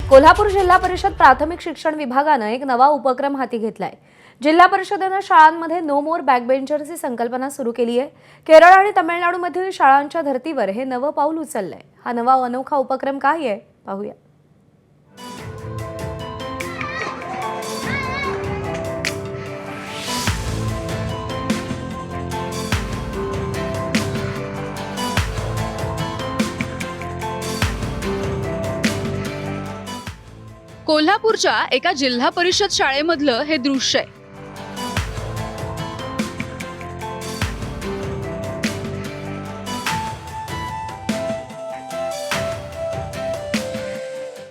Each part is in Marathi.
कोल्हापूर जिल्हा परिषद प्राथमिक शिक्षण विभागानं एक नवा उपक्रम हाती घेतलाय। जिल्हा परिषदेनं शाळांमध्ये नो मोर बॅकबेंचर्सची संकल्पना सुरू केली आहे। केरळ आणि तमिळनाडूमधील शाळांच्या धर्तीवर हे नवं पाऊल उचललंय। हा नवा अनोखा उपक्रम काय आहे पाहूया। कोल्हापूरच्या एका जिल्हा परिषद शाळेमधलं हे दृश्य आहे।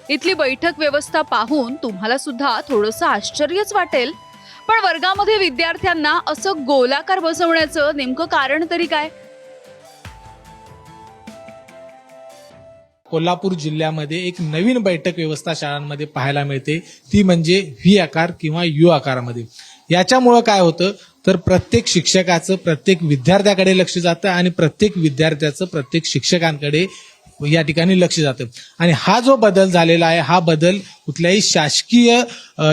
इथली बैठक व्यवस्था पाहून तुम्हाला सुद्धा थोडंसं आश्चर्यच वाटेल, पण वर्गामध्ये विद्यार्थ्यांना असं गोलाकार बसवण्याचं नेमकं कारण तरी काय? कोल्हापूर जिल्ह्यामध्ये एक नवीन बैठक व्यवस्था शाळांमध्ये पाहायला मिळते, ती म्हणजे व्ही आकार किंवा यू आकारामध्ये। याच्यामुळं काय होतं तर प्रत्येक शिक्षकाचं प्रत्येक विद्यार्थ्याकडे लक्ष जातं आणि प्रत्येक विद्यार्थ्याचं प्रत्येक शिक्षकांकडे या ठिकाणी लक्ष जातं। आणि हा जो बदल झालेला आहे, हा बदल कुठल्याही शासकीय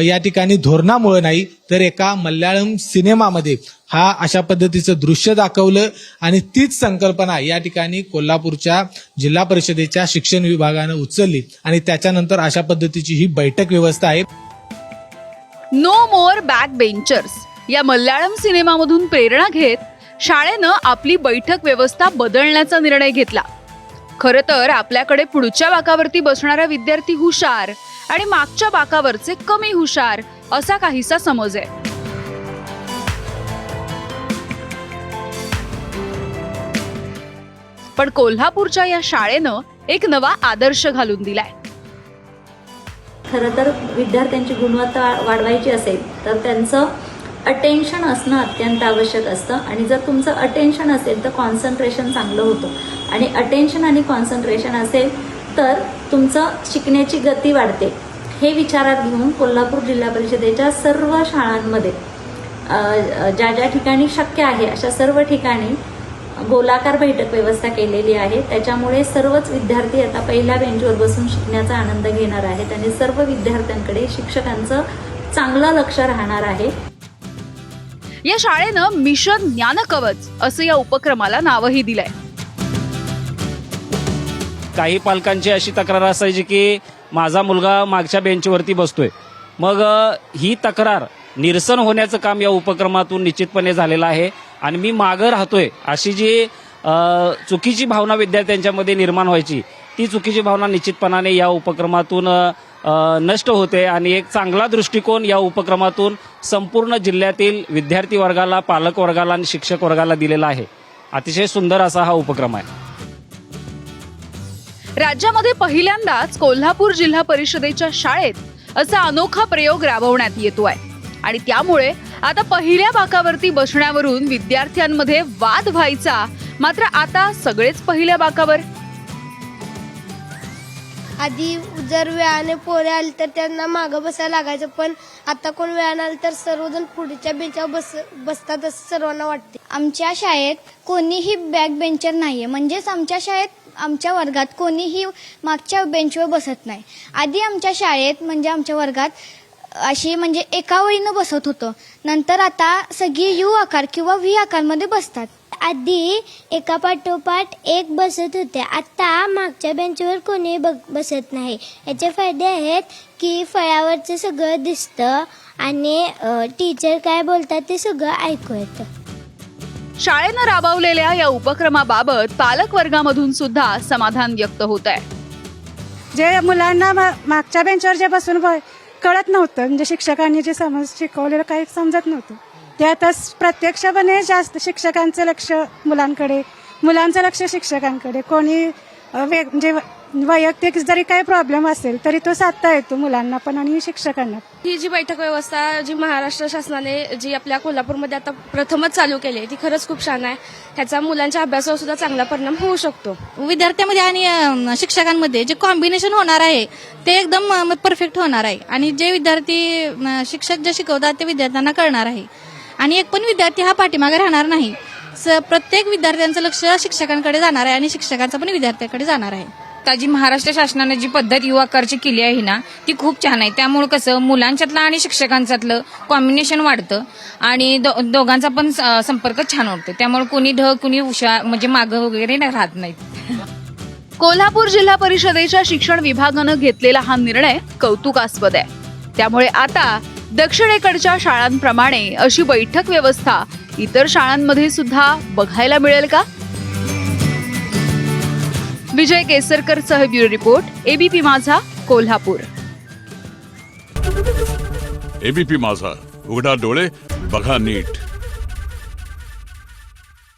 या ठिकाणी धोरणामुळे नाही, तर एका मल्याळम सिनेमामध्ये हा अशा पद्धतीचं दृश्य दाखवलं आणि तीच संकल्पना या ठिकाणी कोल्हापूरच्या जिल्हा परिषदेच्या शिक्षण विभागानं उचलली आणि त्याच्यानंतर अशा पद्धतीची ही बैठक व्यवस्था आहे। नो मोर बॅक बेंचर्स या मल्याळम सिनेमामधून प्रेरणा घेत शाळेनं आपली बैठक व्यवस्था बदलण्याचा निर्णय घेतला। खरं तर आपल्याकडे पुढच्या बाकावरती बसणारा विद्यार्थी हुशार आणि मागच्या बाकावरचे कमी हुशार असा काहीसा समज आहे। पण कोल्हापूरच्या या शाळेनं एक नवा आदर्श घालून दिलाय। खरं तर विद्यार्थ्यांची गुणवत्ता वाढवायची असेल तर त्यांचं अटेन्शन असणं अत्यंत आवश्यक असतं आणि जर तुमचं अटेन्शन असेल तर कॉन्सन्ट्रेशन चांगलं होतं आणि अटेन्शन आणि कॉन्सन्ट्रेशन असेल तर तुमचं शिकण्याची गती वाढते। हे विचारात घेऊन कोल्हापूर जिल्हा परिषदेच्या सर्व शाळांमध्ये ज्या ज्या ठिकाणी शक्य आहे अशा सर्व ठिकाणी गोलाकार बैठक व्यवस्था केलेली आहे। त्याच्यामुळे सर्वच विद्यार्थी आता पहिल्या बेंचवर बसून शिकण्याचा आनंद घेणार आहेत आणि सर्व विद्यार्थ्यांकडे शिक्षकांचं चांगलं लक्ष राहणार आहे। या शाळेनं मिशन ज्ञानकवच असं या उपक्रमाला नावही दिलंय। काही पालकांची अशी तक्रार असायची की माझा मुलगा मागच्या बेंचवरती बसतोय, मग ही तक्रार निरसन होण्याचं काम या उपक्रमातून निश्चितपणे झालेलं आहे आणि मी मागं राहतोय अशी जी चुकीची भावना विद्यार्थ्यांच्यामध्ये निर्माण व्हायची, ती चुकीची भावना निश्चितपणाने या उपक्रमातून नष्ट होते आणि एक चांगला दृष्टिकोन या उपक्रमातून संपूर्ण जिल्ह्यातील विद्यार्थी वर्गाला, पालक वर्गाला आणि शिक्षक वर्गाला दिलेला आहे। अतिशय सुंदर असा हा उपक्रम आहे। राज्यामध्ये पहिल्यांदाच कोल्हापूर जिल्हा परिषदेच्या शाळेत असा अनोखा प्रयोग राबवण्यात येतोय आणि त्यामुळे आता पहिल्या बाकावरती बसण्यावरून विद्यार्थ्यांमध्ये वाद व्हायचा, मात्र आता सगळेच पहिल्या बाकावर। आधी जर वेळाने पोरे आले तर त्यांना मागं बसायला लागायचं, पण आता कोण वेळाने आले तर सर्वजण पुढच्या बेंचवर बसतात असं सर्वांना वाटते। आमच्या शाळेत कोणीही बॅक बेंचर नाहीये, म्हणजेच आमच्या शाळेत आमच्या वर्गात कोणीही मागच्या बेंचवर बसत नाही। आधी आमच्या शाळेत म्हणजे आमच्या वर्गात अशी म्हणजे एका वळीनं बसत होतं, नंतर आता सगळी यू आकार किंवा व्ही आकारमध्ये बसतात। आधी एका पाठोपाठ एक बसत होते, आता मागच्या बेंचवर कोणी बसत नाही। याचे फायदे आहेत की फळ्यावरचं सगळं दिसतं आणि टीचर काय बोलतात ते सगळं ऐकू येतं। शाळेनं राबवलेल्या या उपक्रमाबाबत पालक वर्गामधून सुद्धा समाधान व्यक्त होत आहे। जे मुलांना मागच्या बेंचवर जे बसून कळत नव्हतं, म्हणजे शिक्षकांनी जे शिकवलेलं काही समजत नव्हतं, ते आता प्रत्यक्षपणे जास्त शिक्षकांचं लक्ष मुलांकडे, मुलांचं लक्ष शिक्षकांकडे। कोणी म्हणजे वैयक्तिक जरी काही प्रॉब्लेम असेल तरी तो साधता येतो मुलांना पण आणि शिक्षकांना। ही जी बैठक व्यवस्था जी महाराष्ट्र शासनाने जी आपल्या कोल्हापूरमध्ये आता प्रथमच चालू केली आहे ती खरंच खूप छान आहे। ह्याचा मुलांच्या अभ्यासावर सुद्धा चांगला परिणाम होऊ शकतो। विद्यार्थ्यांमध्ये आणि शिक्षकांमध्ये जे कॉम्बिनेशन होणार आहे ते एकदम परफेक्ट होणार आहे आणि जे विद्यार्थी शिक्षक जे शिकवतात ते विद्यार्थ्यांना कळणार आहे आणि एक पण विद्यार्थी हा पाठीमागे राहणार नाही। प्रत्येक विद्यार्थ्यांचं लक्ष शिक्षकांकडे जाणार आहे आणि शिक्षकांचं पण विद्यार्थ्यांकडे जाणार आहे। आता जी महाराष्ट्र शासनाने जी पद्धत यू आकारची केली आहे ना ती खूप छान आहे. त्यामुळे कसं मुलांच्यातलं आणि शिक्षकांच्यातलं कॉम्बिनेशन वाढतं आणि दोघांचा पण संपर्क छान होतो. त्यामुळे कोणी कुणी हुशार म्हणजे मागं वगैरे राहत नाहीत. कोल्हापूर जिल्हा परिषदेच्या शिक्षण विभागानं घेतलेला हा निर्णय कौतुकास्पद आहे. त्यामुळे आता दक्षिणेकडच्या शाळांप्रमाणे अशी बैठक व्यवस्था इतर शाळांमध्ये सुद्धा बघायला मिळेल का? विजय केसरकर सह ब्युरो रिपोर्ट, एबीपी माझा, कोल्हापूर. एबीपी माझा, उघडा डोळे बघा नीट.